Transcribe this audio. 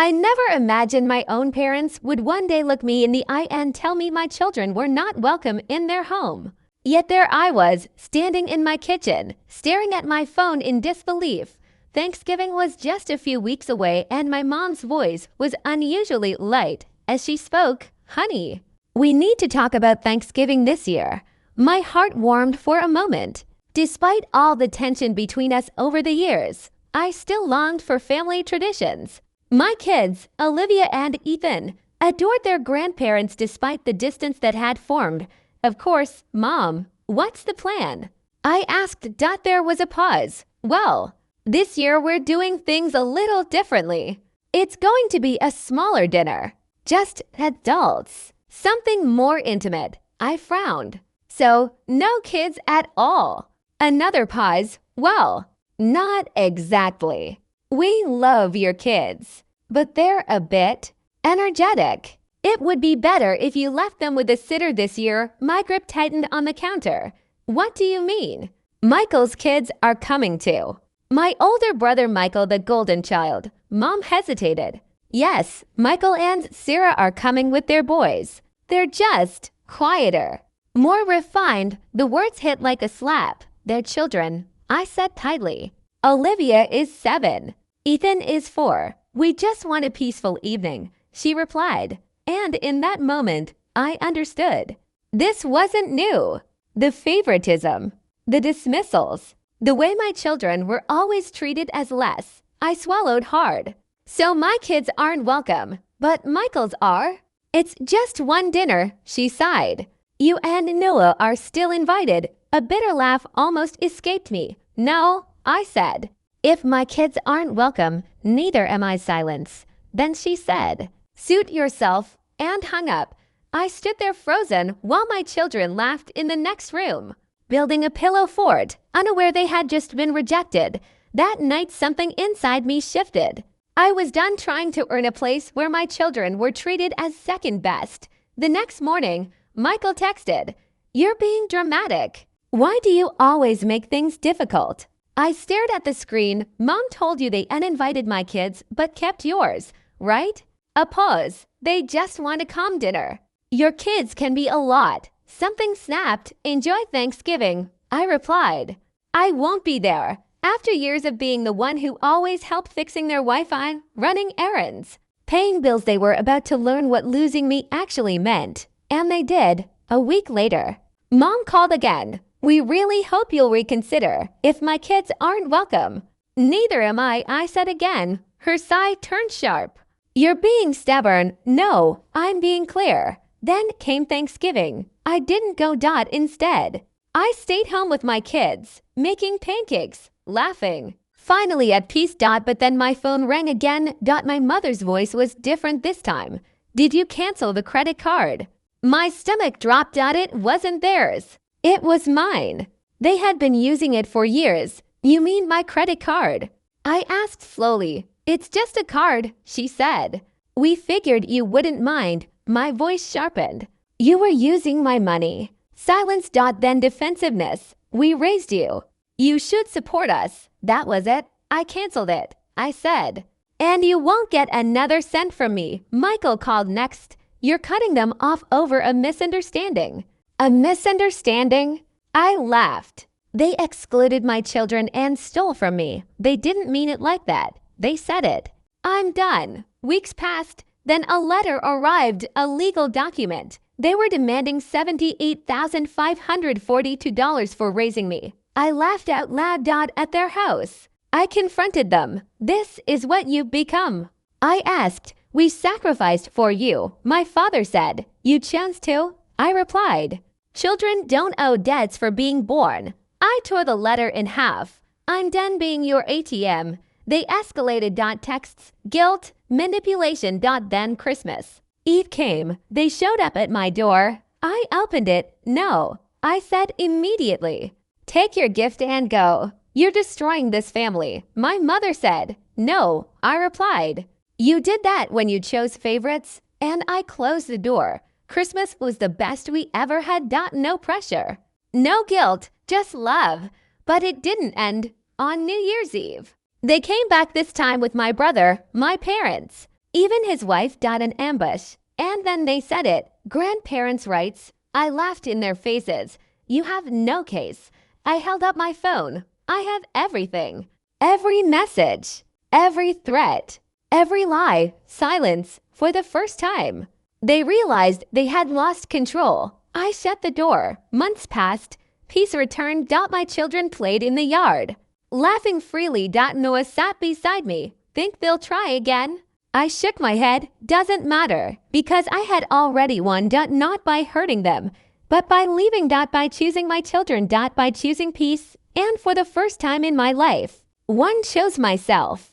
I never imagined my own parents would one day look me in the eye and tell me my children were not welcome in their home. Yet there I was, standing in my kitchen, staring at my phone in disbelief. Thanksgiving was just a few weeks away and my mom's voice was unusually light as she spoke, "Honey, we need to talk about Thanksgiving this year." My heart warmed for a moment. Despite all the tension between us over the years, I still longed for family traditions. My kids, Olivia and Ethan, adored their grandparents despite the distance that had formed. "Of course, Mom, what's the plan?" I asked. There was a pause. "Well, this year we're doing things a little differently. It's going to be a smaller dinner. Just adults. Something more intimate." I frowned. "So, no kids at all." Another pause. "Well, not exactly. We love your kids, but they're a bit energetic. It would be better if you left them with a sitter this year." My grip tightened on the counter. "What do you mean?" "Michael's kids are coming too. My older brother Michael, the golden child." Mom hesitated. "Yes, Michael and Sarah are coming with their boys. They're just quieter, more refined." The words hit like a slap. "They're children," I said tightly. "Olivia is 7. Ethan is 4. We just want a peaceful evening," she replied. And in that moment, I understood. This wasn't new. The favoritism, the dismissals, the way my children were always treated as less. I swallowed hard. "So my kids aren't welcome, but Michael's are?" "It's just one dinner," she sighed. "You and Noah are still invited." A bitter laugh almost escaped me. "No," I said. "If my kids aren't welcome, neither am I." Silence. Then she said, "Suit yourself," and hung up. I stood there frozen while my children laughed in the next room, building a pillow fort, unaware they had just been rejected. That night something inside me shifted. I was done trying to earn a place where my children were treated as second best. The next morning, Michael texted, "You're being dramatic. Why do you always make things difficult?" I stared at the screen. "Mom told you they uninvited my kids but kept yours, right?" A pause. "They just want a calm dinner." "Your kids can be a lot." Something snapped. "Enjoy Thanksgiving," I replied. "I won't be there." After years of being the one who always helped fixing their Wi-Fi, running errands, paying bills, they were about to learn what losing me actually meant. And they did. A week later, Mom called again. "We really hope you'll reconsider if my kids aren't welcome." "Neither am I said again. Her sigh turned sharp. "You're being stubborn." "No, I'm being clear." Then came Thanksgiving. I didn't go. Instead, I stayed home with my kids, making pancakes, laughing, finally at peace. But then my phone rang again. My mother's voice was different this time. "Did you cancel the credit card?" My stomach dropped. It wasn't theirs. It was mine. They had been using it for years. "You mean my credit card?" I asked slowly. "It's just a card," she said. "We figured you wouldn't mind." My voice sharpened. "You were using my money." Silence. Then defensiveness. "We raised you. You should support us." That was it. "I canceled it," I said. "And you won't get another cent from me." Michael called next. "You're cutting them off over a misunderstanding." A misunderstanding? I laughed. "They excluded my children and stole from me. They didn't mean it like that. They said it." I'm done. Weeks passed. Then a letter arrived, a legal document. They were demanding $78,542 for raising me. I laughed out loud. At their house. I confronted them. "This is what you've become." I asked. "We sacrificed for you." My father said. "You chose to?" I replied. "Children don't owe debts for being born." I tore the letter in half. "I'm done being your ATM." They escalated. Texts, guilt, manipulation. Then Christmas Eve came. They showed up at my door. I opened it. "No," I said immediately. "Take your gift and go. You're destroying this family." My mother said. "No," I replied. "You did that when you chose favorites." And I closed the door. Christmas was the best we ever had. No pressure, no guilt, just love. But it didn't end on New Year's Eve. They came back this time with my brother, my parents. Even his wife got an ambush. And then they said it. Grandparents' rights. I laughed in their faces. You have no case. I held up my phone. I have everything. Every message. Every threat. Every lie. Silence. For the first time. They realized they had lost control. I shut the door. Months passed. Peace returned. My children played in the yard. Laughing freely. Noah sat beside me. Think they'll try again? I shook my head. Doesn't matter. Because I had already won. Not by hurting them, but by leaving. By choosing my children. By choosing peace. And for the first time in my life, one chose myself.